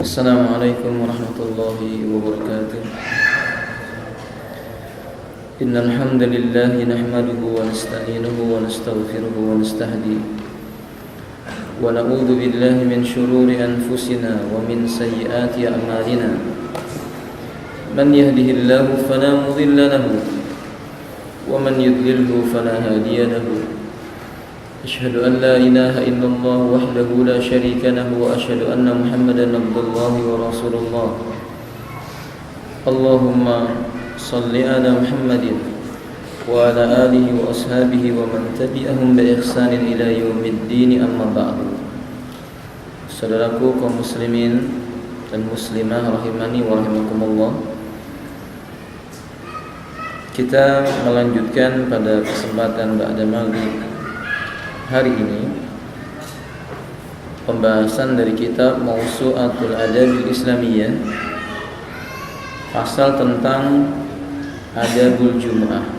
Assalamualaikum warahmatullahi wabarakatuh. Innal hamdalillah nahmaduhu wa nasta'inuhu wa nastaghfiruhu wa nastahdihi wa na'udzu billahi min shururi anfusina wa min sayyiati a'malina. Man yahdihillahu fala mudilla lahu wa man yudlilhu fala hadiya lahu. أشهد أن لا إله إلا الله وحده لا شريك له وأشهد أن محمدا عبد الله ورسول الله. اللهم صل على محمد وعلى آله وأصحابه ومن تبعهم بإحسان إلى يوم الدين أما بعد. Saudaraku kaum muslimin dan muslimah rahimani wa rahimakumullah, kita melanjutkan pada kesempatan ba'da maghrib hari ini pembahasan dari kitab Mawsu'atul Adabil Islamiyah, pasal tentang Adabul Jum'ah,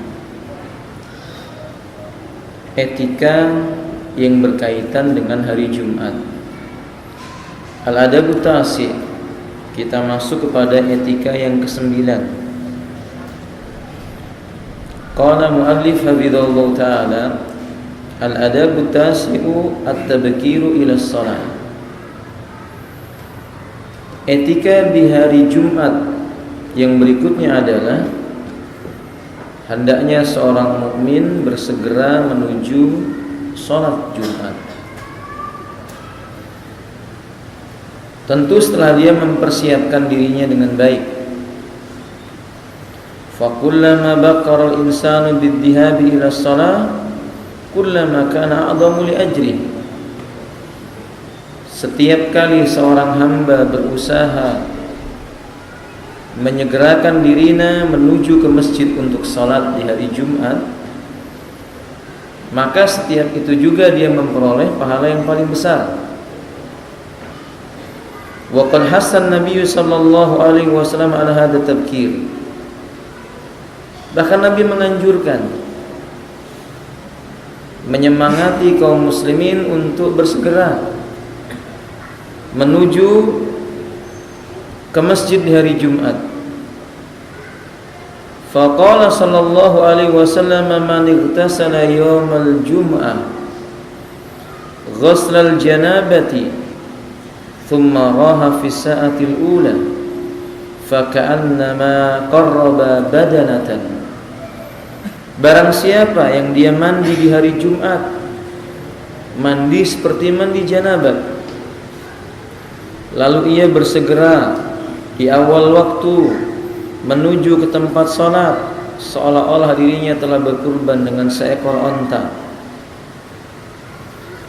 etika yang berkaitan dengan hari Jumat. Al-Adabut Tasi', kita masuk kepada etika yang ke-9. Qala muallif hafizallahu ta'ala, Al-adabu tasi'u at-tabkiru ila shalah. Etika di hari Jumat yang berikutnya adalah hendaknya seorang mukmin bersegera menuju salat Jumat. Tentu setelah dia mempersiapkan dirinya dengan baik. Fa kullama baqara al-insanu bid-dhihabi ila shalah kullama kana a'dhamu li ajri. Setiap kali seorang hamba berusaha menyegerakan dirinya menuju ke masjid untuk salat di hari Jumat, maka setiap itu juga dia memperoleh pahala yang paling besar. Wa qad hasan Nabi sallallahu alaihi wasallam ala hadha tabkir. Bahkan Nabi menganjurkan, menyemangati kaum muslimin untuk bersegera menuju ke masjid di hari Jumat. Faqala sallallahu alaihi wasallam, man igtasala yawmal jum'ah ghuslal janabati thumma raha fi sa'atil ula faka'annama qarraba badanatan. Barang siapa yang dia mandi di hari Jumat, mandi seperti mandi janabah, lalu ia bersegera di awal waktu menuju ke tempat salat, seolah-olah dirinya telah berkurban dengan seekor onta.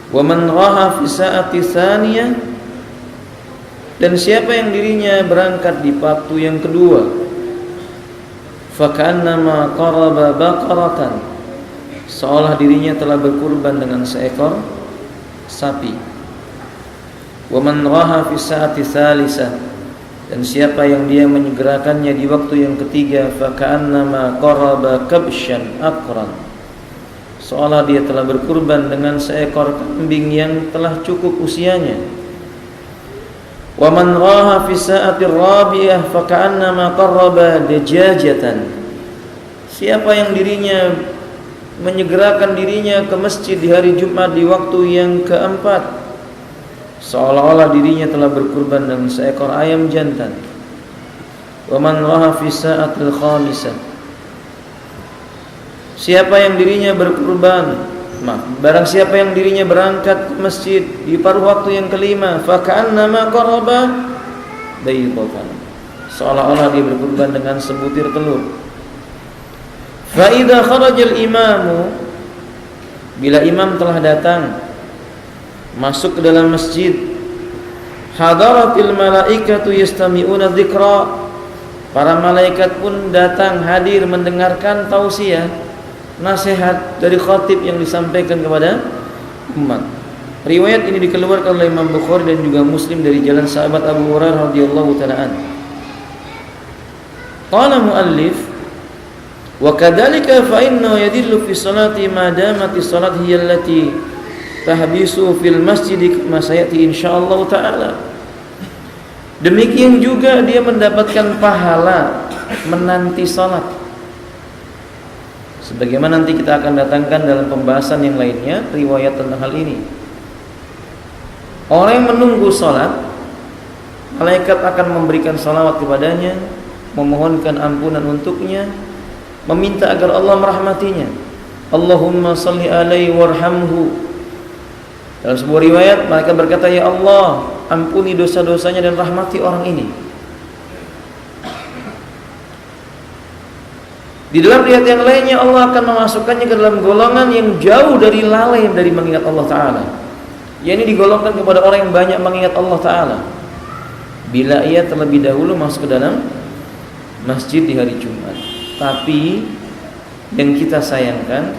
Wa man raha fi sa'ati tsaniyah, dan siapa yang dirinya berangkat di waktu yang kedua, faka'annama qaraba baqaratan, seolah dirinya telah berkurban dengan seekor sapi. Wa man raha fi sa'ati tsalisah, dan siapa yang dia menyegerakannya di waktu yang ketiga, faka'annama qaraba kabshan aqran, seolah dia telah berkurban dengan seekor kambing yang telah cukup usianya. Wa man raha fi sa'ati rabi'ah faka'annama qarraba dajajatan, siapa yang dirinya menyegerakan dirinya ke masjid di hari Jumat di waktu yang keempat, seolah-olah dirinya telah berkurban dengan seekor ayam jantan. Wa man raha fi sa'atil khamisah, siapa yang dirinya barang siapa yang dirinya berangkat ke masjid di paruh waktu yang kelima, faka'annama qaraba baydatan, seolah-olah dia berkurban dengan sebutir telur. Fa idza kharajal imamu, bila imam telah datang masuk ke dalam masjid, hadaratil malaikatu yastami'una dzikra, para malaikat pun datang hadir mendengarkan tausiah, nasihat dari khatib yang disampaikan kepada umat. Riwayat ini dikeluarkan oleh Imam Bukhari dan juga Muslim dari jalan sahabat Abu Hurairah radhiyallahu ta'ala anhu. Qala muallif, wa kadzalika fa innahu yadillu fi salati ma damati salat hiya allati tahbisu fil masjid kama sayati insyaallah ta'ala. Demikian juga dia mendapatkan pahala menanti salat. Sebagaimana nanti kita akan datangkan dalam pembahasan yang lainnya riwayat tentang hal ini. Orang yang menunggu salat, malaikat akan memberikan salawat kepadanya, memohonkan ampunan untuknya, meminta agar Allah merahmatinya. Allahumma salli alaihi warhamhu. Dalam sebuah riwayat malaikat berkata, ya Allah, ampuni dosa-dosanya dan rahmati orang ini. Di dalam riwayat yang lainnya Allah akan memasukkannya ke dalam golongan yang jauh dari lalai dari mengingat Allah Ta'ala. Yakni digolongkan kepada orang yang banyak mengingat Allah Ta'ala bila ia terlebih dahulu masuk ke dalam masjid di hari Jumat. Tapi yang kita sayangkan,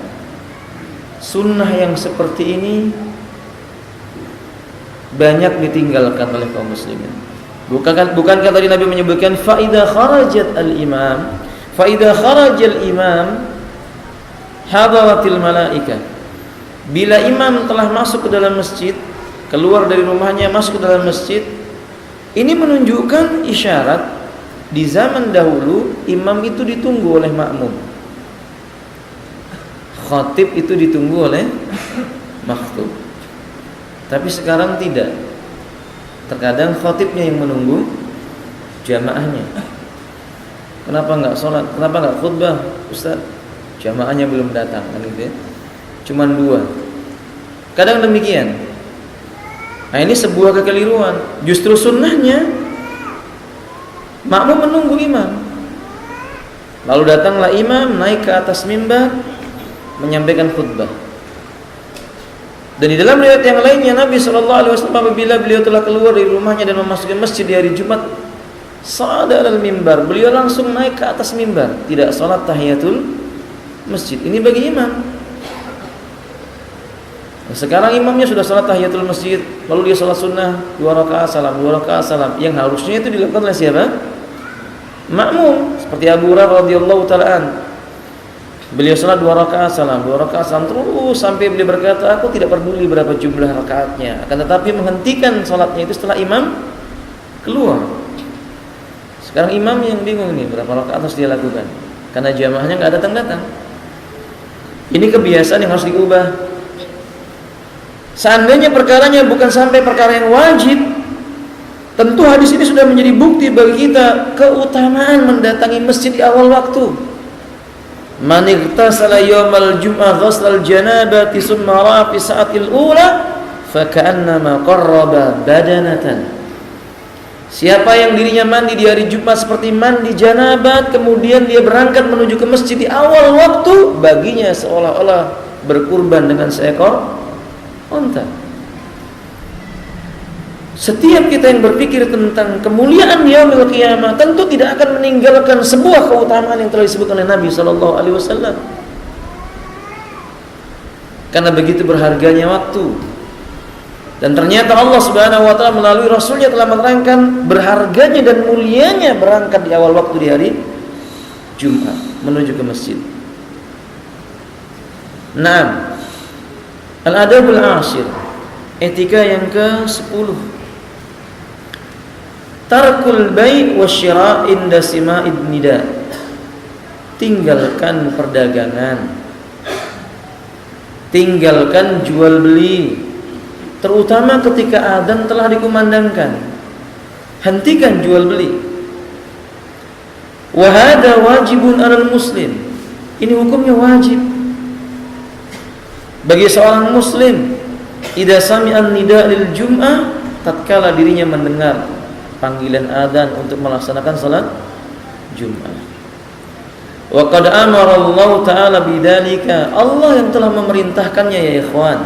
sunnah yang seperti ini banyak ditinggalkan oleh kaum muslimin. Bukankah tadi Nabi menyebutkan faida kharajat al-imam, faida kharajal imam hadaratil malaika. Bila imam telah masuk ke dalam masjid, keluar dari rumahnya masuk ke dalam masjid, ini menunjukkan isyarat di zaman dahulu imam itu ditunggu oleh makmum. Khatib itu ditunggu oleh makhtub. Tapi sekarang tidak. Terkadang khatibnya yang menunggu jamaahnya. Kenapa enggak sholat? Kenapa enggak khutbah? Ustaz, jamaahnya belum datang, kan gitu ya. Cuman 2. Kadang demikian. Nah, ini sebuah kekeliruan. Justru sunnahnya makmum menunggu imam. Lalu datanglah imam naik ke atas mimbar menyampaikan khutbah. Dan di dalam riwayat yang lainnya Nabi SAW apabila beliau telah keluar dari rumahnya dan memasuki masjid di hari Jumat, sa'ada alal mimbar, beliau langsung naik ke atas mimbar, tidak salat tahiyatul masjid. Ini bagi imam. Nah, sekarang imamnya sudah salat tahiyatul masjid, lalu dia salat sunnah 2 rakaat salam, 2 rakaat salam, yang harusnya itu dilakukan oleh siapa? Makmum. Seperti Abu Hurairah radhiyallahu taala an. Beliau salat 2 rakaat salam, 2 rakaat salam terus sampai beliau berkata, aku tidak peduli berapa jumlah rakaatnya, akan tetapi menghentikan salatnya itu setelah imam keluar. Sekarang imam yang bingung nih berapa rakaat harus dia lakukan karena jamaahnya nggak datang-datang. Ini kebiasaan yang harus diubah. Seandainya perkaranya bukan sampai perkara yang wajib, tentu hadis ini sudah menjadi bukti bagi kita keutamaan mendatangi masjid di awal waktu. Man igtasala yawmal jum'ah ghaslal janabati summa ra'a fi sa'atil ula faka'annama qarraba badanatan. Siapa yang dirinya mandi di hari Jumat seperti mandi janabat, kemudian dia berangkat menuju ke masjid di awal waktu, baginya seolah-olah berkurban dengan seekor unta. Setiap kita yang berpikir tentang kemuliaan yaumil qiyamah tentu tidak akan meninggalkan sebuah keutamaan yang telah disebutkan oleh Nabi SAW. Karena begitu berharganya waktu. Dan ternyata Allah Subhanahu wa taala melalui Rasulnya telah menerangkan berharganya dan mulianya berangkat di awal waktu di hari Jumat menuju ke masjid. Naam. Al-adabul ashir. Etika yang ke-10. Tarkul bai' wasyira' inda sima'id nida. Tinggalkan perdagangan, tinggalkan jual beli, terutama ketika adzan telah dikumandangkan. Hentikan jual beli. Wa hadza wajibun 'alal muslim. Ini hukumnya wajib bagi seorang muslim. Idza sami'an nida' lil jum'ah, tatkala dirinya mendengar panggilan adzan untuk melaksanakan salat Jumat. Wa qad amara Allah taala bidzalika. Allah yang telah memerintahkannya ya ikhwan.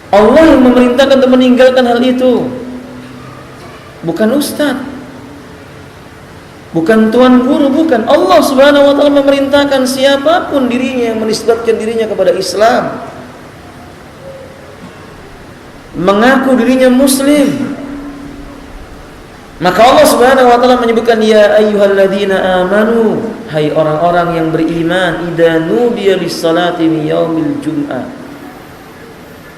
Allah yang memerintahkan untuk meninggalkan hal itu. Bukan ustaz. Bukan tuan guru, bukan. Allah Subhanahu wa taala memerintahkan siapapun dirinya yang menisbatkan dirinya kepada Islam, mengaku dirinya muslim, maka Allah Subhanahu wa taala menyebutkan ya ayyuhalladzina amanu, hai orang-orang yang beriman, idza nudiya lis-salati min yaumil jum'ah,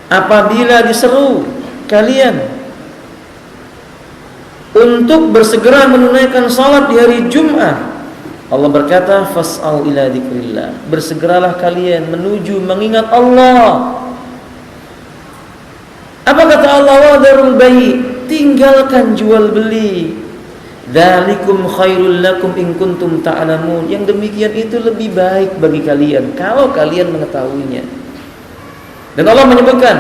apabila diseru kalian untuk bersegera menunaikan salat di hari Jumat. Allah berkata, fas'au ila dzikrillah. Bersegeralah kalian menuju mengingat Allah. Apa kata Allah? Wadarul bai', tinggalkan jual beli. Dzalikum khairul lakum in kuntum ta'lamun. Yang demikian itu lebih baik bagi kalian kalau kalian mengetahuinya. Dan Allah menyebutkan,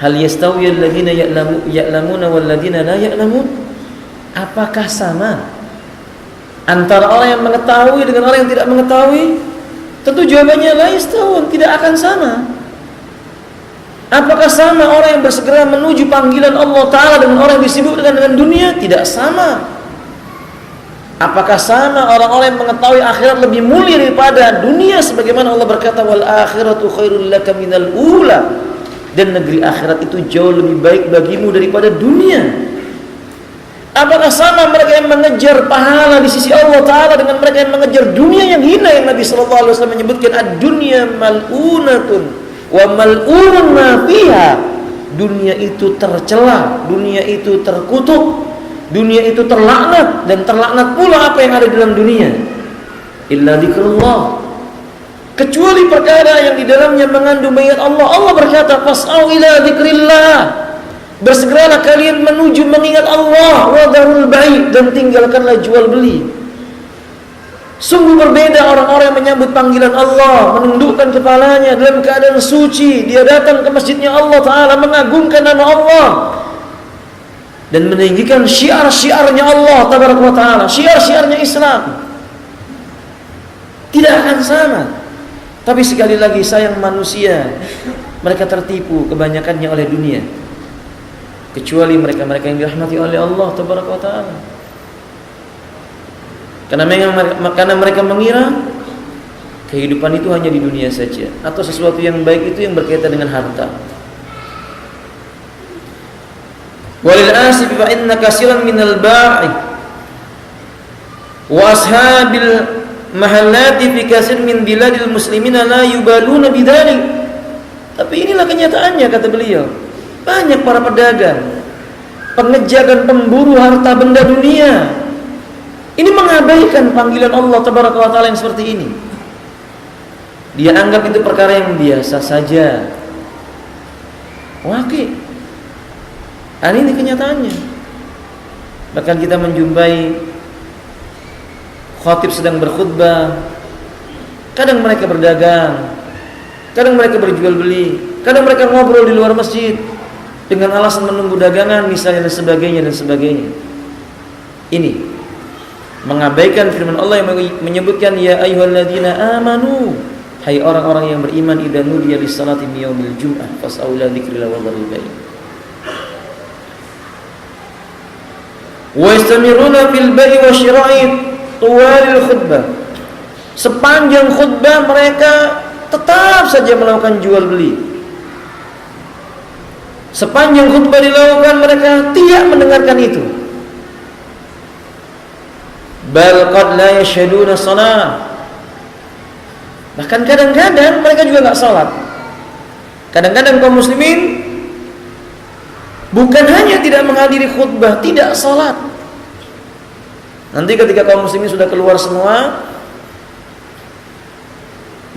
hal yastawi alladziina ya'lamuna wal ladziina la ya'lamun? Apakah sama antara orang yang mengetahui dengan orang yang tidak mengetahui? Tentu jawabannya la yastawun, tidak akan sama. Apakah sama orang yang bersegera menuju panggilan Allah Ta'ala dengan orang yang disibukkan dengan dunia? Tidak sama. Apakah sama orang-orang yang mengetahui akhirat lebih mulia daripada dunia? Sebagaimana Allah berkata, wal akhiratu khairul laka minal ula. Dan negeri akhirat itu jauh lebih baik bagimu daripada dunia. Apakah sama mereka yang mengejar pahala di sisi Allah Ta'ala dengan mereka yang mengejar dunia yang hina, yang Nabi SAW menyebutkan ad-dunya mal'unatun wa mal'unun ma fiha. Dunia itu tercela, dunia itu terkutuk, dunia itu terlaknat, dan terlaknat pula apa yang ada di dalam dunia. Illa dzikrullah, kecuali perkara yang di dalamnya mengandung mengingat Allah. Allah berkata, fas'au ila dzikrillah. Bersegeralah kalian menuju mengingat Allah. Wadarul bai', dan tinggalkanlah jual beli. Sungguh berbeda orang-orang yang menyambut panggilan Allah, menundukkan kepalanya dalam keadaan suci. Dia datang ke masjidnya Allah Ta'ala, mengagungkan nama Allah dan meninggikan syiar-syiarnya Allah Ta'ala, syiar-syiarnya Islam. Tidak akan sama. Tapi sekali lagi, sayang manusia, mereka tertipu kebanyakannya oleh dunia, kecuali mereka-mereka yang dirahmati oleh Allah Ta'ala. Karena mereka mengira kehidupan itu hanya di dunia saja, atau sesuatu yang baik itu yang berkaitan dengan harta. Walil asif fa inna katsiran minal ba'i wa ashabil mahallati fi katsir min biladil muslimina la yubaluna bidzalik. Tapi inilah kenyataannya, kata beliau. Banyak para pedagang, pengejar dan pemburu harta benda dunia, ini mengabaikan panggilan Allah Tabaraka wa Ta'ala yang seperti ini. Dia anggap itu perkara yang biasa saja. Waqi'. Ini kenyataannya. Bahkan kita menjumpai khatib sedang berkhutbah, kadang mereka berdagang, kadang mereka berjual beli, kadang mereka ngobrol di luar masjid dengan alasan menunggu dagangan misalnya, dan sebagainya. Ini mengabaikan firman Allah yang menyebutkan, ya ayyuhalladzina amanu, hai orang-orang yang beriman, idza nudiya lis-salati min yaumil jum'ah fas'au ila dzikrillah wa dzarul bai'. Wa yastamiruna fil bai' wa syira'i tuwalil khutbah. Sepanjang khutbah mereka tetap saja melakukan jual beli. Sepanjang khutbah dilakukan, mereka tidak mendengarkan itu. Bal qad la yashhaduna shalah. Bahkan kadang-kadang mereka juga enggak salat. Kadang-kadang kaum muslimin bukan hanya tidak menghadiri khutbah, tidak salat. Nanti ketika kaum muslimin sudah keluar semua,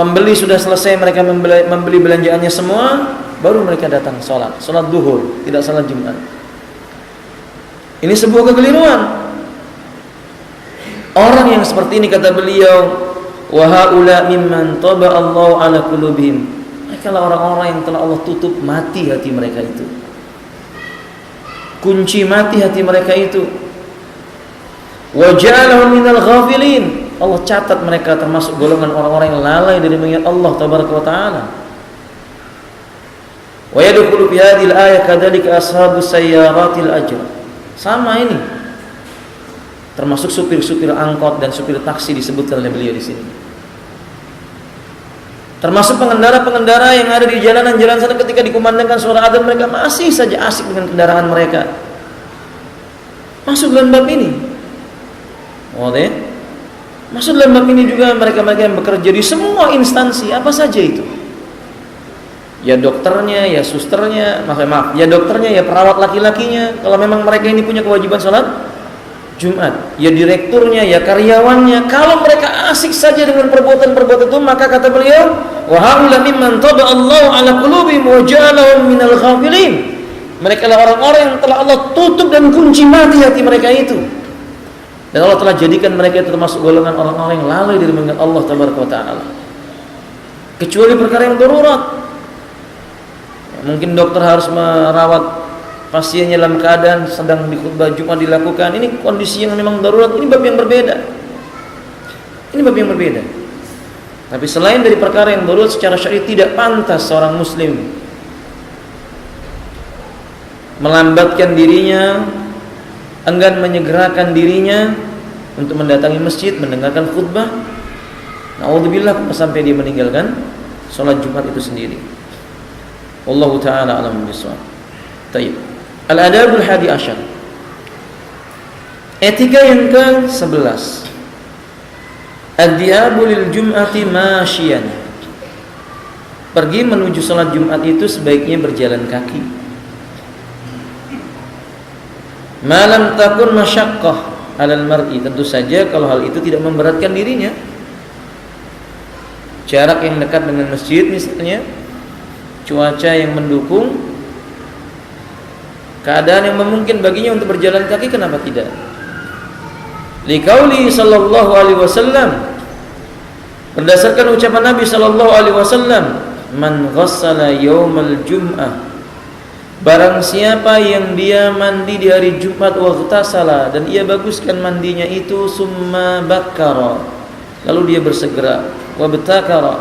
pembeli sudah selesai, mereka membeli belanjaannya semua, baru mereka datang salat duhur, tidak salat Jumat. Ini sebuah kekeliruan. Orang yang seperti ini, kata beliau, wa haula mimman taba Allahu ala qulubihim. Mereka lah orang-orang yang telah Allah tutup mati hati mereka itu. Kunci mati hati mereka itu. Wa ja'alahum minal ghafilin. Allah catat mereka termasuk golongan orang-orang yang lalai dari mengingat Allah Tabaraka wa Ta'ala. Wa yadkhulu fi hadhil ayah kadzalika ashabus sayyaratil ajr. Sama ini, termasuk supir-supir angkot dan supir taksi disebutkan oleh beliau di sini. Termasuk pengendara-pengendara yang ada di jalanan-jalan sana, ketika dikumandangkan suara adzan mereka masih saja asik dengan kendaraan mereka. Masuk dalam bab ini. Oke. Masuk dalam bab ini juga mereka-mereka yang bekerja di semua instansi, apa saja itu, ya dokternya, ya susternya, maaf, ya dokternya, ya perawat laki-lakinya. Kalau memang mereka ini punya kewajiban sholat Jumat, ya direkturnya, ya karyawannya. Kalau mereka asik saja dengan perbuatan-perbuatan itu, maka kata beliau, wa haula mimman taba'allahu ala qulubihim wa ja'alahum minal ghafilin. Mereka adalah orang-orang yang telah Allah tutup dan kunci mati hati mereka itu. Dan Allah telah jadikan mereka itu termasuk golongan orang-orang yang lalai dari mengingat Allah tabaraka wa taala. Kecuali perkara yang darurat. Mungkin dokter harus merawat pasiennya dalam keadaan sedang di khutbah Jumat dilakukan. Ini kondisi yang memang darurat, ini bab yang berbeda. Ini bab yang berbeda. Tapi selain dari perkara yang darurat secara syar'i, tidak pantas seorang muslim melambatkan dirinya, enggan menyegerakan dirinya untuk mendatangi masjid, mendengarkan khutbah. Na'udzubillah sampai dia meninggalkan sholat Jumat itu sendiri. Wallahu ta'ala a'lam bishawab. Tayyib. Al-adabul hadi asyar. Etika yang ke-11. Ad-diabu lil jum'ati masyian. Pergi menuju sholat Jumat itu sebaiknya berjalan kaki. Malam takun masyaqqah 'alal mar'i, tentu saja kalau hal itu tidak memberatkan dirinya. Jarak yang dekat dengan masjid misalnya, cuaca yang mendukung, keadaan yang memungkinkan baginya untuk berjalan kaki, kenapa tidak? Liqauli sallallahu alaihi wasallam, berdasarkan ucapan Nabi sallallahu alaihi wasallam, man ghassala yaumal jum'ah, barang siapa yang dia mandi di hari Jumat waghtasala, dan ia baguskan mandinya itu, summa bakkara, lalu dia bersegera, wabtakara,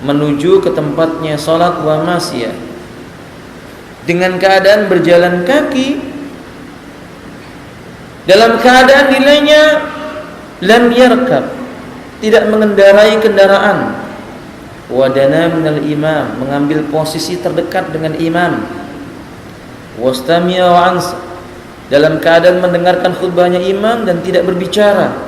menuju ke tempatnya salat, wa masya, dengan keadaan berjalan kaki, dalam keadaan nilainya lam yarkab, tidak mengendarai kendaraan, wadana minal imam, mengambil posisi terdekat dengan imam, wastami'a wa ansa, dalam keadaan mendengarkan khutbahnya imam dan tidak berbicara,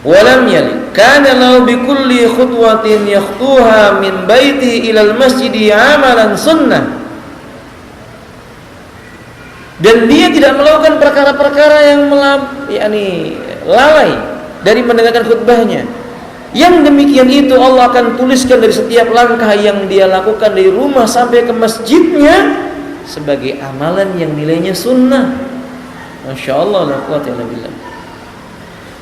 walam yali kana lahu bikulli khutwatin yakhtuha min baiti ilal masjidi amalan sunnah, dan dia tidak melakukan perkara-perkara yang lalai dari mendengarkan khutbahnya. Yang demikian itu Allah akan tuliskan dari setiap langkah yang dia lakukan dari rumah sampai ke masjidnya sebagai amalan yang nilainya sunnah. Masya Allah, la quwwata illa billah.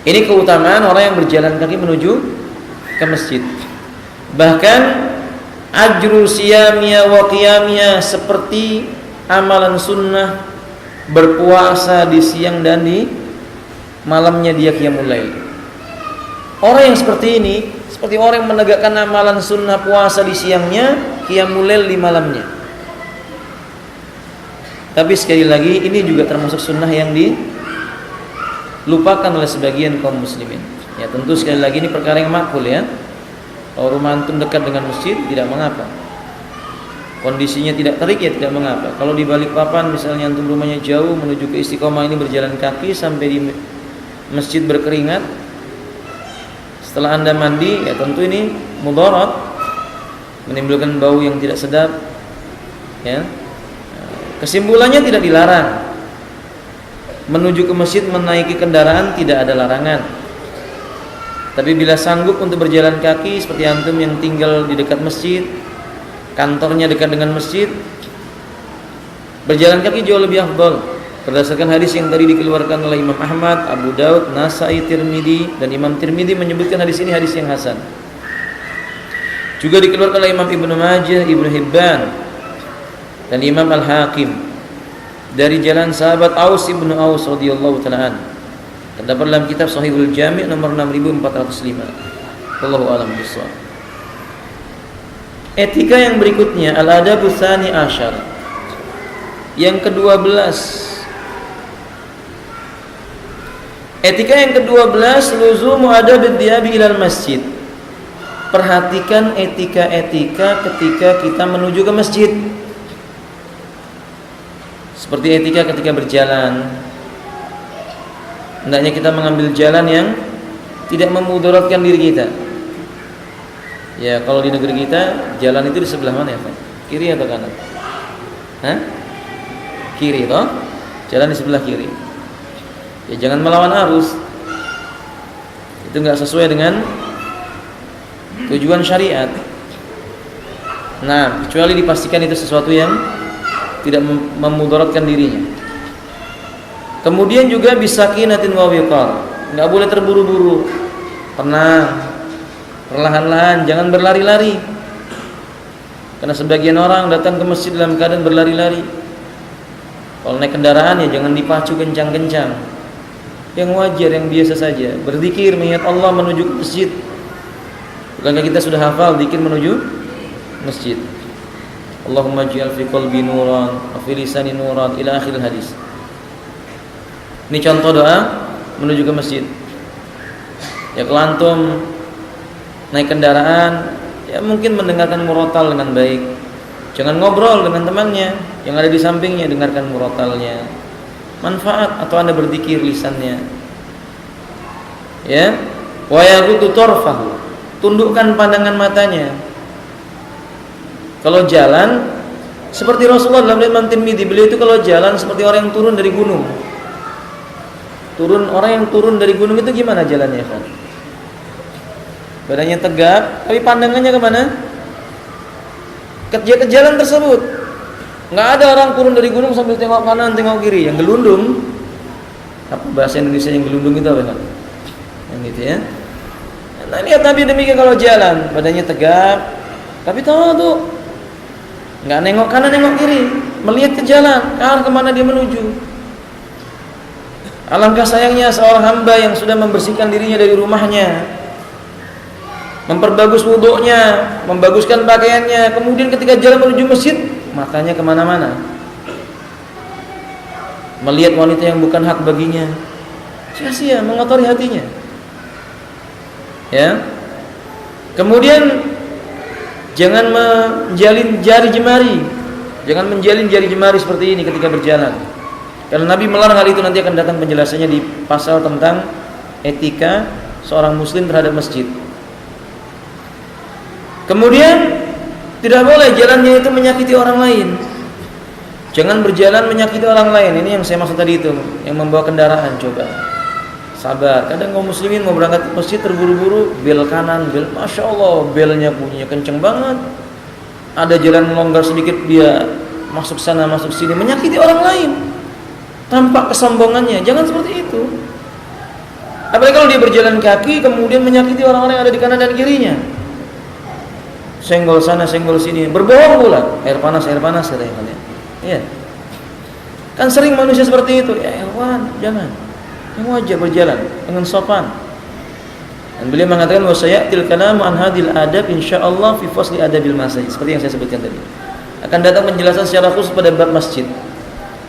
Ini keutamaan orang yang berjalan kaki menuju ke masjid. Bahkan ajrul siyamiyah wa qiyamiyah, seperti amalan sunnah berpuasa di siang dan di malamnya dia qiyamul lail. Orang yang seperti ini, seperti orang yang menegakkan amalan sunnah puasa di siangnya, qiyamul lail di malamnya. Tapi sekali lagi, ini juga termasuk sunnah yang dilupakan oleh sebagian kaum muslimin. Ya tentu sekali lagi ini perkara yang makul ya. Kalau rumah antum dekat dengan masjid, tidak mengapa. Kondisinya tidak terik, ya tidak mengapa. Kalau di Balikpapan misalnya antum rumahnya jauh, menuju ke Istiqomah ini berjalan kaki sampai di masjid berkeringat, setelah anda mandi, ya tentu ini mudarat, menimbulkan bau yang tidak sedap. Ya, kesimpulannya tidak dilarang. Menuju ke masjid menaiki kendaraan tidak ada larangan. Tapi bila sanggup untuk berjalan kaki, seperti antum yang tinggal di dekat masjid, kantornya dekat dengan masjid, berjalan kaki jauh lebih afdal. Berdasarkan hadis yang tadi dikeluarkan oleh Imam Ahmad, Abu Daud, Nasai, Tirmidzi, dan Imam Tirmidzi menyebutkan hadis ini hadis yang hasan. Juga dikeluarkan oleh Imam Ibnu Majah, Ibnu Hibban, dan Imam Al-Hakim dari jalan sahabat Aus ibnu Aus radhiyallahu ta'ala an. Terdapat dalam kitab Sahihul Jami' nomor 6405. Wallahu a'lam bishawab. Etika yang berikutnya, al-adabu tsani asyar. Yang ke-12. Etika yang ke-12, luzumu adabid diabi ilal masjid. Perhatikan etika-etika ketika kita menuju ke masjid. Seperti etika ketika berjalan. Hendaknya kita mengambil jalan yang tidak memudaratkan diri kita. Ya, kalau di negeri kita jalan itu di sebelah mana ya, Pak? Kiri atau kanan? Hah? Kiri toh? Jalan di sebelah kiri. Ya jangan melawan arus. Itu enggak sesuai dengan tujuan syariat. Nah, kecuali dipastikan itu sesuatu yang tidak memudaratkan dirinya. Kemudian juga bisakinatin wa wiqar. Enggak boleh terburu-buru. Tenang. Perlahan-lahan, jangan berlari-lari. Karena sebagian orang datang ke masjid dalam keadaan berlari-lari. Kalau naik kendaraan ya jangan dipacu kencang-kencang. Yang wajar, yang biasa saja. Berzikir mengingat Allah menuju ke masjid. Bukankah kita sudah hafal zikir menuju masjid? Allahumma ij'al fi qalbi nuran wa fi lisani nuran ila akhir hadis. Ini contoh doa menuju ke masjid. Ya kalau antum naik kendaraan, ya mungkin mendengarkan murotal dengan baik. Jangan ngobrol dengan temannya yang ada di sampingnya, dengarkan murotalnya. Manfaat atau Anda berzikir lisannya. Ya, wa yaghuddu tarfahu. Tundukkan pandangan matanya. Kalau jalan seperti Rasulullah dalam riwayat Tirmidzi, beliau itu kalau jalan seperti orang yang turun dari gunung. Orang yang turun dari gunung itu gimana jalannya, Pak? Badannya tegap, tapi pandangannya kemana? Ke jalan tersebut. Nggak ada orang turun dari gunung sambil tengok kanan, tengok kiri, yang gelundung. Apa bahasa Indonesia yang gelundung itu apa, Pak? Yang gitu ya. Nah, lihat Nabi demikian kalau jalan, badannya tegap, tapi tahu tuh nggak nengok kanan, nengok kiri, melihat ke jalan, ke arah kemana dia menuju. Alangkah sayangnya seorang hamba yang sudah membersihkan dirinya dari rumahnya, memperbagus wuduknya, membaguskan pakaiannya, kemudian ketika jalan menuju masjid, matanya kemana-mana, melihat wanita yang bukan hak baginya, sia-sia, mengotori hatinya. Ya. Kemudian jangan menjalin jari jemari, jangan menjalin jari jemari seperti ini ketika berjalan. Karena Nabi melarang hal itu, nanti akan datang penjelasannya di pasal tentang etika seorang muslim terhadap masjid. Kemudian tidak boleh jalannya itu menyakiti orang lain. Jangan berjalan menyakiti orang lain. Ini yang saya maksud tadi itu, yang membawa kendaraan. Coba sabar. Kadang kaum muslimin mau berangkat ke masjid terburu-buru, bel kanan, bel, masya Allah, belnya bunyinya kenceng banget. Ada jalan longgar sedikit dia masuk sana masuk sini, menyakiti orang lain. Tampak kesombongannya. Jangan seperti itu. Apalagi kalau dia berjalan kaki kemudian menyakiti orang-orang yang ada di kanan dan kirinya. Senggol sana, senggol sini, berbohong pula. Air panas katanya kalian. Iya. Kan sering manusia seperti itu. Ya hewan, jangan. Yang wajar berjalan dengan sopan. Dan beliau mengatakan wasayatil kalamu an hadil adab insyaallah fi fasli adabil masjid. Seperti yang saya sebutkan tadi. Akan datang penjelasan secara khusus pada bab masjid.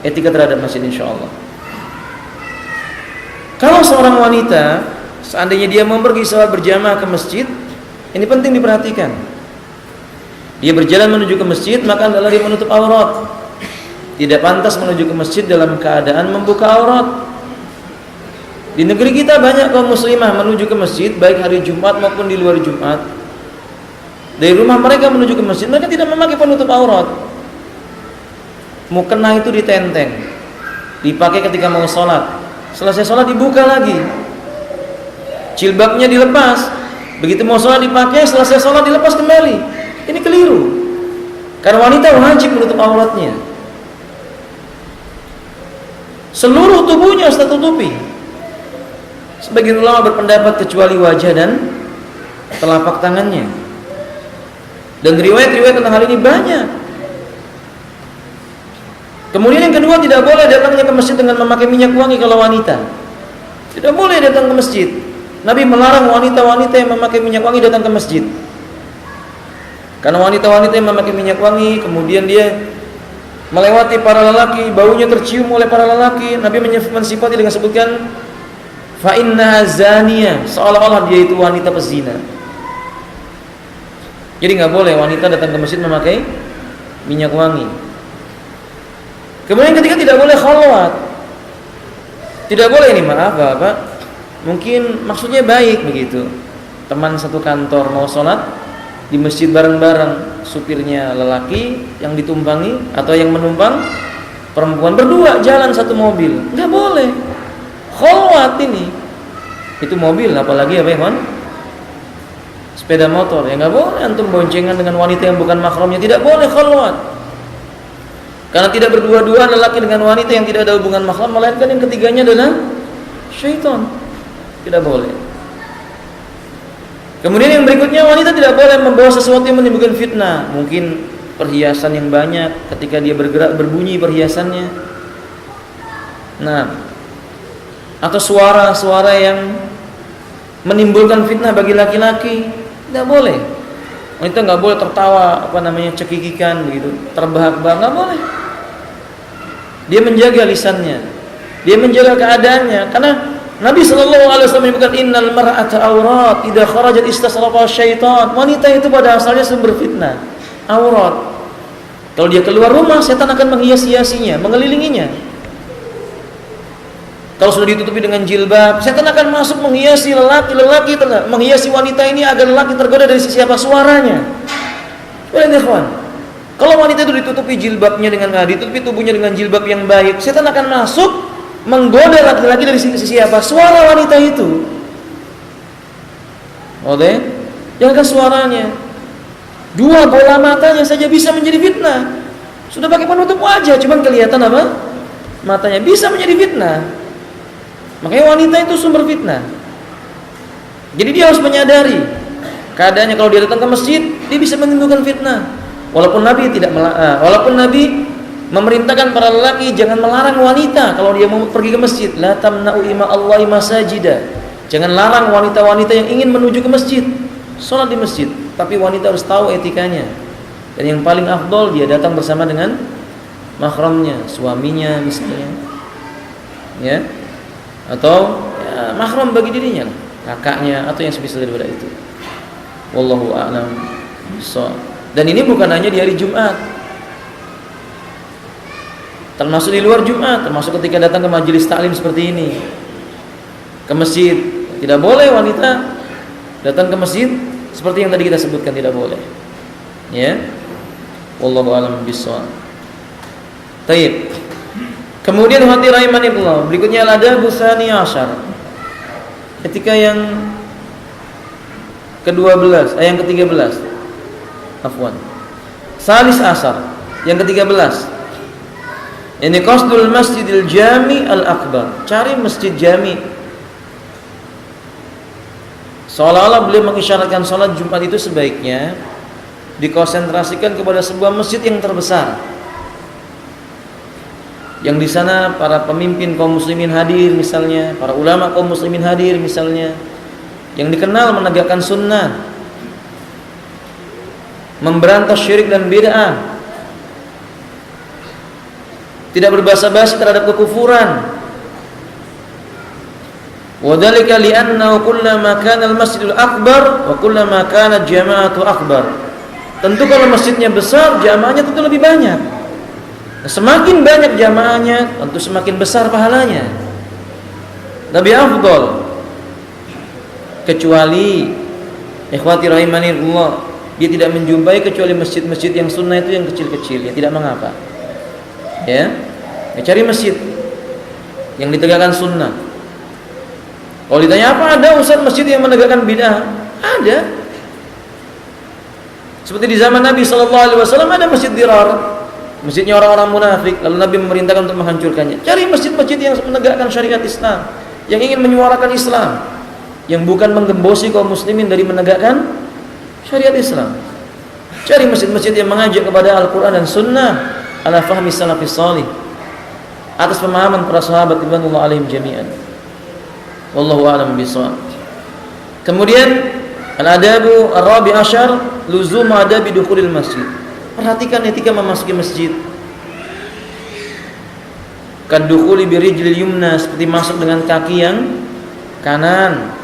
Etika terhadap masjid insyaallah. Kalau seorang wanita seandainya dia mau pergi sholat berjamaah ke masjid, ini penting diperhatikan. Dia berjalan menuju ke masjid, maka adalah dia menutup aurat. Tidak pantas menuju ke masjid dalam keadaan membuka aurat. Di negeri kita banyak kaum muslimah menuju ke masjid baik hari Jumat maupun di luar Jumat. Dari rumah mereka menuju ke masjid, mereka tidak memakai penutup aurat. Mukena itu ditenteng, dipakai ketika mau sholat. Selesai sholat dibuka lagi. Jilbabnya dilepas. Begitu mau sholat dipakai, selesai sholat dilepas kembali. Ini keliru. Karena wanita wajib menutup auratnya. Seluruh tubuhnya harus tertutupi. Sebagian ulama berpendapat kecuali wajah dan telapak tangannya. Dan riwayat-riwayat tentang hal ini banyak. Kemudian yang kedua, tidak boleh datangnya ke masjid dengan memakai minyak wangi kalau wanita. Tidak boleh datang ke masjid. Nabi melarang wanita-wanita yang memakai minyak wangi datang ke masjid. Karena wanita-wanita yang memakai minyak wangi kemudian dia melewati para lelaki, baunya tercium oleh para lelaki, Nabi mensifati dengan sebutkan fa inna zaniyah, seolah-olah dia itu wanita pezina. Jadi nggak boleh wanita datang ke masjid memakai minyak wangi. Kemudian ketiga, tidak boleh khalwat. Tidak boleh, ini maaf Bapak, mungkin maksudnya baik begitu. Teman satu kantor mau sholat di masjid bareng-bareng, supirnya lelaki yang ditumpangi atau yang menumpang perempuan, berdua jalan satu mobil, nggak boleh. Khalwat ini, itu mobil, apalagi apa ya, sepeda motor, ya nggak boleh antum boncengan dengan wanita yang bukan mahramnya, tidak boleh khalwat. Karena tidak berdua-dua lelaki dengan wanita yang tidak ada hubungan mahram, melainkan yang ketiganya adalah syaitan, tidak boleh. Kemudian yang berikutnya, wanita tidak boleh membawa sesuatu yang menimbulkan fitnah. Mungkin perhiasan yang banyak, ketika dia bergerak berbunyi perhiasannya. Nah, atau suara-suara yang menimbulkan fitnah bagi laki-laki, tidak boleh. Wanita nggak boleh tertawa, cekikikan begitu, terbahak-bahak, nggak boleh. Dia menjaga lisannya, dia menjaga keadaannya, karena Nabi SAW menyebutkan innal mar'ata aurat idza kharajat istasraqa syaitan. Wanita itu pada asalnya sumber fitnah, aurat. Kalau dia keluar rumah, setan akan menghias-hiasinya, mengelilinginya. Kalau sudah ditutupi dengan jilbab, setan akan masuk menghiasi lelaki, menghiasi wanita ini agar lelaki tergoda dari sisi apa? Suaranya. Kalau wanita itu ditutupi jilbabnya ditutupi tubuhnya dengan jilbab yang baik, setan akan masuk menggoda laki-laki dari sisi apa? Suara wanita itu. Oke? Jangan suaranya. Dua bola matanya saja bisa menjadi fitnah. Sudah pakai penutup wajah, cuman kelihatan apa? Matanya, bisa menjadi fitnah. Makanya wanita itu sumber fitnah. Jadi dia harus menyadari keadaannya. Kalau dia datang ke masjid, dia bisa menimbulkan fitnah. Walaupun Nabi memerintahkan para lelaki jangan melarang wanita kalau dia mau pergi ke masjid. La tamna'u ima Allahi masajida. Jangan larang wanita-wanita yang ingin menuju ke masjid, sholat di masjid. Tapi wanita harus tahu etikanya. Dan yang paling afdol dia datang bersama dengan mahramnya, suaminya misalnya, ya, atau ya, mahram bagi dirinya, kakaknya atau yang semisal daripada itu. Wallahu a'lam bishawab. Dan ini bukan hanya di hari Jumat, termasuk di luar Jumat, termasuk ketika datang ke majelis taklim seperti ini, ke masjid. Tidak boleh wanita datang ke masjid seperti yang tadi kita sebutkan, tidak boleh. Ya, wallahu a'lam bishawab. Baik. Kemudian hati rahimanillah, berikutnya al-adab tsani asyar. Ketika yang ke-12, yang ke-13. Afwan. Salis asar, yang ke-13. Ini qasdul masjidil jami al-akbar. Cari masjid jami. Seolah-olah beliau mengisyaratkan salat Jumat itu sebaiknya dikonsentrasikan kepada sebuah masjid yang terbesar, yang di sana para pemimpin kaum muslimin hadir misalnya, para ulama kaum muslimin hadir misalnya, yang dikenal menegakkan sunnah, memberantas syirik dan bid'ah, tidak berbasa-basi terhadap kekufuran. Wadzalika li'annahu kullama kana al-masjidul akbar wa kullama kana jama'atu akbar. Tentu kalau masjidnya besar, jamaahnya tentu lebih banyak. Semakin banyak jamaahnya, tentu semakin besar pahalanya, lebih afdal. Kecuali ikhwati rahimanillah, dia tidak menjumpai kecuali masjid-masjid yang sunnah itu yang kecil-kecil, ya tidak mengapa. Ya cari masjid yang ditegakkan sunnah. Kalau ditanya apa ada Ustaz masjid yang menegakkan bid'ah? Ada. Seperti di zaman Nabi SAW ada masjid Dirar, masjidnya orang-orang munafik, lalu Nabi memerintahkan untuk menghancurkannya. Cari masjid-masjid yang menegakkan syariat Islam, yang ingin menyuarakan Islam, yang bukan menggembosi kaum muslimin dari menegakkan syariat Islam. Cari masjid-masjid yang mengajak kepada Al-Quran dan Sunnah ala fahmi salafis salih, atas pemahaman para sahabat ridwanullah alaihim jami'an. Wallahu a'lam bishawab. Kemudian al-adabu ar-rabi' asyar luzum adabi dukhulil masjid. Perhatikan etika memasuki masjid. Kadukhuli birijlil yumna, seperti masuk dengan kaki yang kanan.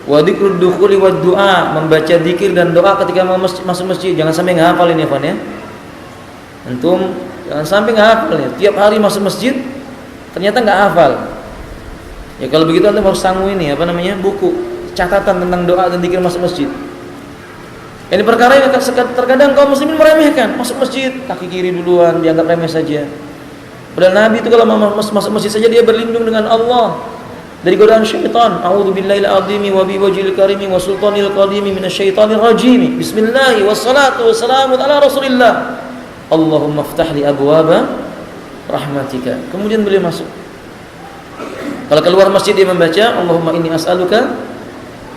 Wa dzikrud dukhuli wad du'a, membaca zikir dan doa ketika mau masuk masjid. Jangan sampai enggak hafal ini, Pak ya. Antum jangan sampai enggak hafal ya. Tiap hari masuk masjid ternyata enggak hafal. Ya kalau begitu antum harus sanggup ini buku catatan tentang doa dan zikir masuk masjid. Ini perkara yang terkadang kaum muslimin meremehkan. Masuk masjid, kaki kiri duluan, dianggap remeh saja. Padahal Nabi itu kalau masuk masjid saja dia berlindung dengan Allah dari godaan syaitan. A'udzubillahil azimi wa biwajhil karimi wa sultanil qadimi minasyaitonir rajim. Bismillah wassalatu wassalamu ala Rasulillah. Allahumma iftah li abwaba rahmatika. Kemudian beliau masuk. Kalau keluar masjid dia membaca Allahumma inni as'aluka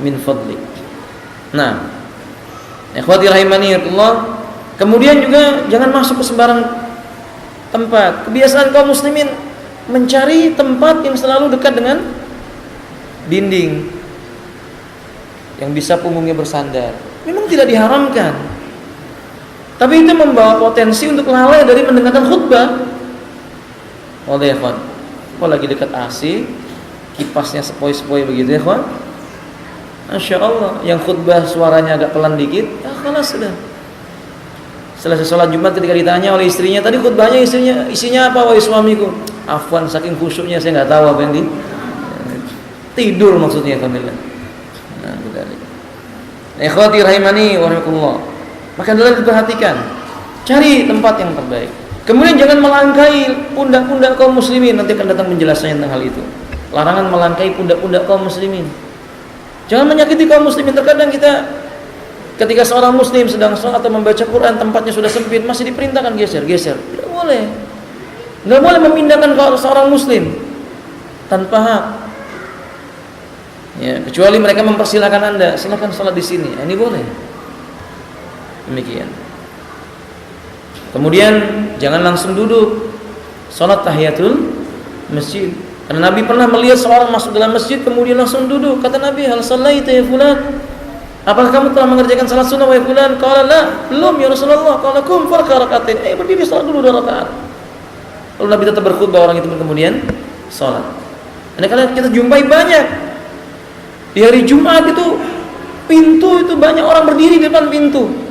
min fadlik. Nah, ikhwati rahimani Allah, kemudian juga jangan masuk ke sembarang tempat. Kebiasaan kaum muslimin mencari tempat yang selalu dekat dengan dinding, yang bisa punggungnya bersandar. Memang tidak diharamkan, tapi itu membawa potensi untuk lalai dari mendengarkan khutbah. Oleh ikhwan, lagi dekat AC, kipasnya sepoi-sepoi begitu ya ikhwan. Masya Allah, yang khutbah suaranya agak pelan dikit, ya khalas sudah. Selesai sholat Jumat ketika ditanya oleh istrinya, tadi khutbahnya isinya apa wahai suamiku? Afwan, saking khusyuknya saya nggak tahu apa yang tidur maksudnya alhamdulillah. Nah, benar. Ikhwati rahimani wa rahimakumullah. Maka adalah diperhatikan, cari tempat yang terbaik. Kemudian jangan melangkai pundak-pundak kaum muslimin, nanti akan datang penjelasannya tentang hal itu. Larangan melangkai pundak-pundak kaum muslimin. Jangan menyakiti kaum muslimin. Terkadang kita ketika seorang muslim sedang sholat atau membaca Quran, tempatnya sudah sempit, masih diperintahkan geser. Tidak boleh. Tidak boleh memindahkan seorang muslim tanpa hak. Ya, kecuali mereka mempersilahkan Anda, silakan sholat di sini. Ini boleh. Demikian. Kemudian jangan langsung duduk sholat tahiyatul masjid. Karena Nabi pernah melihat seorang masuk dalam masjid kemudian langsung duduk. Kata Nabi, hal sallaita ya fulan? Apakah kamu telah mengerjakan salat sunnah wahai fulan? Qala la, belum ya Rasulullah. Qala kum farqa rakaatain. Berdiri salat dulu 2 rakaat. Lalu Nabi tetap berkhutbah, orang itu kemudian salat. Ini kalian kita jumpai banyak. Di hari Jumat itu pintu itu banyak orang berdiri di depan pintu.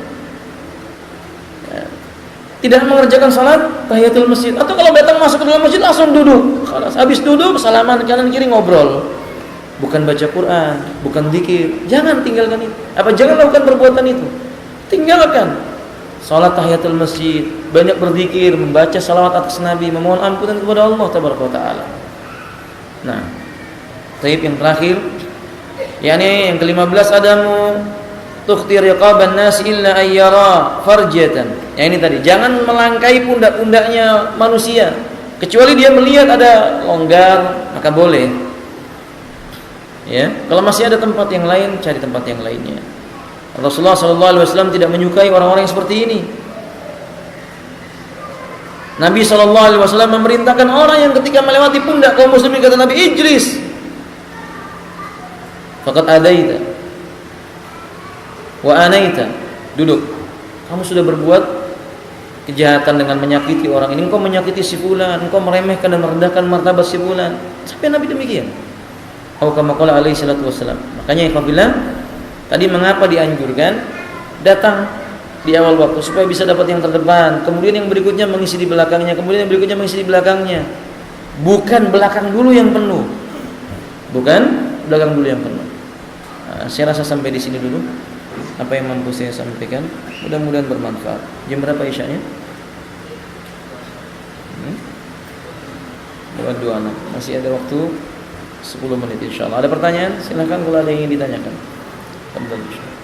Tidak mengerjakan salat tahiyatul masjid, atau kalau datang masuk ke dalam masjid langsung duduk. Habis duduk salaman kanan kiri ngobrol. Bukan baca Quran, bukan zikir. Jangan tinggalkan itu. Jangan lakukan perbuatan itu. Tinggalkan. Salat tahiyatul masjid, banyak berzikir, membaca salawat atas Nabi, memohon ampunan kepada Allah tabaraka wa taala. Nah, taib yang terakhir, yakni yang ke-15 adamu tukhti riqaban nas illa ayyara farjatan. Ya ini tadi, jangan melangkai pundak-pundaknya manusia kecuali dia melihat ada longgar, maka boleh. Ya, kalau masih ada tempat yang lain, cari tempat yang lainnya. Rasulullah SAW tidak menyukai orang-orang yang seperti ini. Nabi SAW memerintahkan orang yang ketika melewati pundak kaum muslimin, kata Nabi, ijlis faqad adaita wa anaita, duduk. Kamu sudah berbuat kejahatan dengan menyakiti orang ini. Engkau menyakiti si fulan, engkau meremehkan dan merendahkan martabat si fulan. Sampai Nabi demikian. Atau kama qala alaihi salatu wassalam. Makanya apabila tadi mengapa dianjurkan datang di awal waktu supaya bisa dapat yang terdepan, kemudian yang berikutnya mengisi di belakangnya, kemudian yang berikutnya mengisi di belakangnya. Bukan belakang dulu yang penuh. Bukan belakang dulu yang penuh. Nah, saya rasa sampai di sini dulu apa yang mampu saya sampaikan. Mudah-mudahan bermanfaat. Jam berapa isyanya? 2:26. Masih ada waktu 10 menit insyaallah. Ada pertanyaan? Silakan kalau ada yang ingin ditanyakan.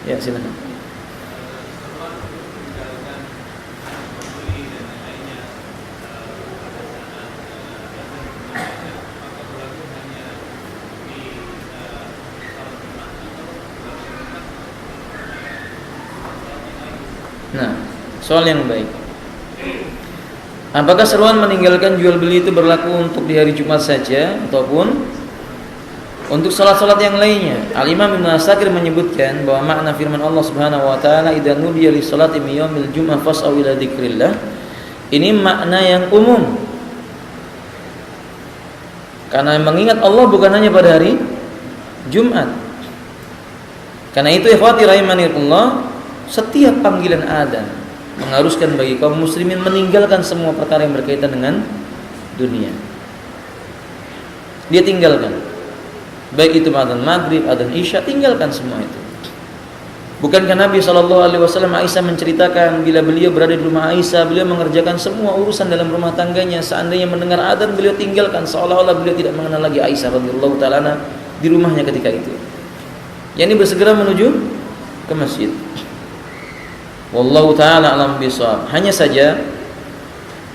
Ya, silakan. Nah, soal yang baik. Apakah seruan meninggalkan jual beli itu berlaku untuk di hari Jumat saja ataupun untuk salat-salat yang lainnya? Al-Imam Ibnu Asakir menyebutkan bahwa makna firman Allah Subhanahu wa taala, "Idza nudiya lis-salati min yaumil jum'ah fas'au ila dzikrillah." Ini makna yang umum. Karena mengingat Allah bukan hanya pada hari Jumat. Karena itu ikhwati rahimanillah, setiap panggilan adzan mengharuskan bagi kaum muslimin meninggalkan semua perkara yang berkaitan dengan dunia. Dia tinggalkan. Baik itu adzan maghrib, adzan isya, tinggalkan semua itu. Bukankah Nabi SAW Aisyah menceritakan bila beliau berada di rumah Aisyah, beliau mengerjakan semua urusan dalam rumah tangganya. Seandainya mendengar adzan beliau tinggalkan, seolah-olah beliau tidak mengenal lagi Aisyah radhiyallahu taala di rumahnya ketika itu. Yani bersegera menuju ke masjid. Wallahu taala alam bisawab. Hanya saja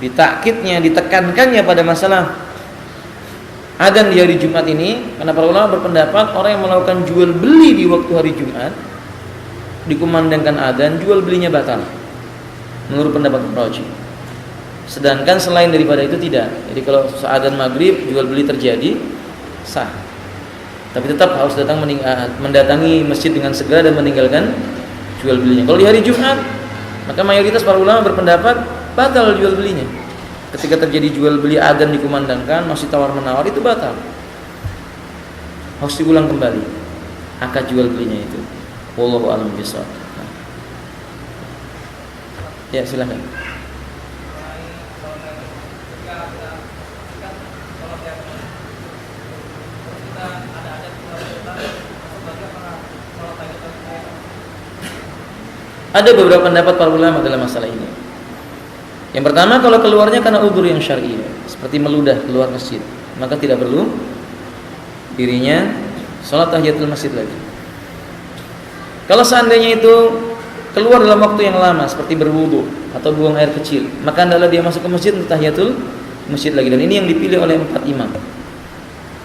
ditakkidnya, ditekankannya pada masalah adzan di hari Jumat ini, karena para ulama berpendapat orang yang melakukan jual beli di waktu hari Jumat, dikumandangkan adzan, jual belinya batal menurut pendapat rajih. Sedangkan selain daripada itu tidak. Jadi kalau adzan maghrib jual beli terjadi sah, tapi tetap harus mendatangi masjid dengan segera dan meninggalkan jual belinya. Kalau di hari Jumat, maka mayoritas para ulama berpendapat batal jual belinya. Ketika terjadi jual beli adzan dikumandangkan masih tawar menawar, itu batal, harus diulang kembali akad jual belinya itu. Wallahu a'lam bishawab. Ya, silakan. Ada beberapa pendapat para ulama dalam masalah ini. Yang pertama, kalau keluarnya karena udzur yang syar'i, seperti meludah keluar masjid, maka tidak perlu dirinya salat tahiyatul masjid lagi. Kalau seandainya itu keluar dalam waktu yang lama seperti berwudu atau buang air kecil, maka hendaklah dia masuk ke masjid untuk tahiyatul masjid lagi. Dan ini yang dipilih oleh 4 imam.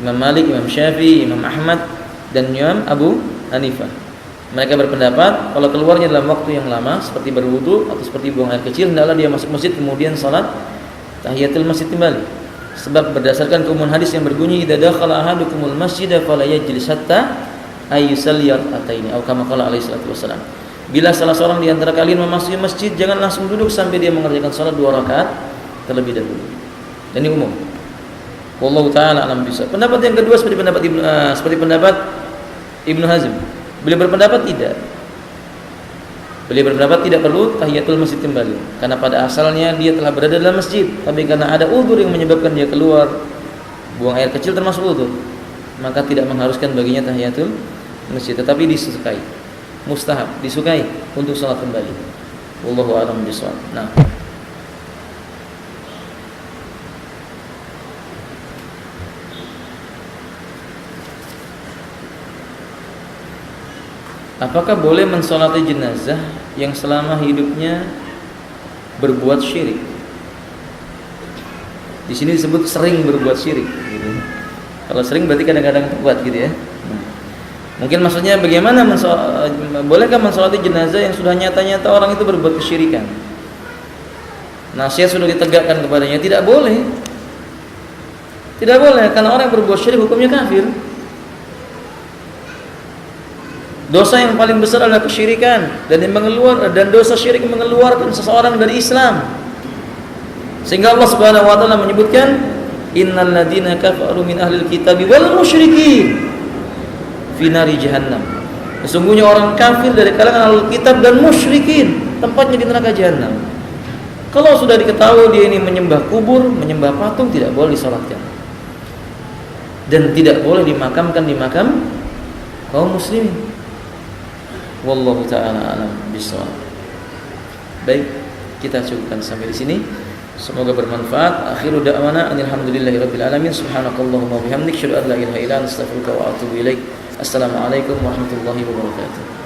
Imam Malik, Imam Syafi'i, Imam Ahmad, dan Imam Abu Hanifah. Mereka berpendapat kalau keluarnya dalam waktu yang lama seperti berwudu atau seperti buang air kecil, hendaklah dia masuk masjid kemudian salat tahiyatul masjid kembali. Sebab berdasarkan keumuman hadis yang berbunyi idza dakhala ahadukumul masjida fala yajlis hatta ayyusalliyat ataini atau kama qala alaihi salatu wasalam. Bila salah seorang di antara kalian memasuki masjid, jangan langsung duduk sampai dia mengerjakan salat 2 rakaat terlebih dahulu. Dan ini umum. Wallahu taala alam bisa. Pendapat yang kedua seperti pendapat Ibnu Hazm. Beliau berpendapat tidak. Beliau berpendapat tidak perlu tahiyatul masjid kembali, karena pada asalnya dia telah berada dalam masjid, tapi karena ada udzur yang menyebabkan dia keluar, buang air kecil termasuk udzur, maka tidak mengharuskan baginya tahiyatul masjid, tetapi disukai, mustahab, disukai untuk salat kembali. Wallahu a'lam bishawab. Nah, apakah boleh mensolati jenazah yang selama hidupnya berbuat syirik? Di sini disebut sering berbuat syirik. Gitu. Kalau sering berarti kadang-kadang kuat gitu ya. Mungkin maksudnya bagaimana bolehkah mensolati jenazah yang sudah nyata-nyata orang itu berbuat kesyirikan? Nasihat sudah ditegakkan kepadanya, tidak boleh. Tidak boleh, karena orang yang berbuat syirik hukumnya kafir. Dosa yang paling besar adalah kesyirikan, dan dosa syirik mengeluarkan seseorang dari Islam. Sehingga Allah Subhanahu wa taala menyebutkan innal ladzina kafaru min ahlil kitabi wal musyrikin fi nari jahannam. Sesungguhnya orang kafir dari kalangan ahlul kitab dan musyrikin tempatnya di neraka jahanam. Kalau sudah diketahui dia ini menyembah kubur, menyembah patung, tidak boleh disalatkan. Dan tidak boleh dimakamkan di makam kaum muslimin. Wallahu ta'ala alam bishawab. Baik, kita cukupkan sampai di sini. Semoga bermanfaat. Akhiru da'wana alhamdulillahirabbil alamin. Subhanakallahumma wa bihamdik asyhadu an la ilaha illa anta astaghfiruka wa atubu ilaik. Assalamualaikum warahmatullahi wabarakatuh.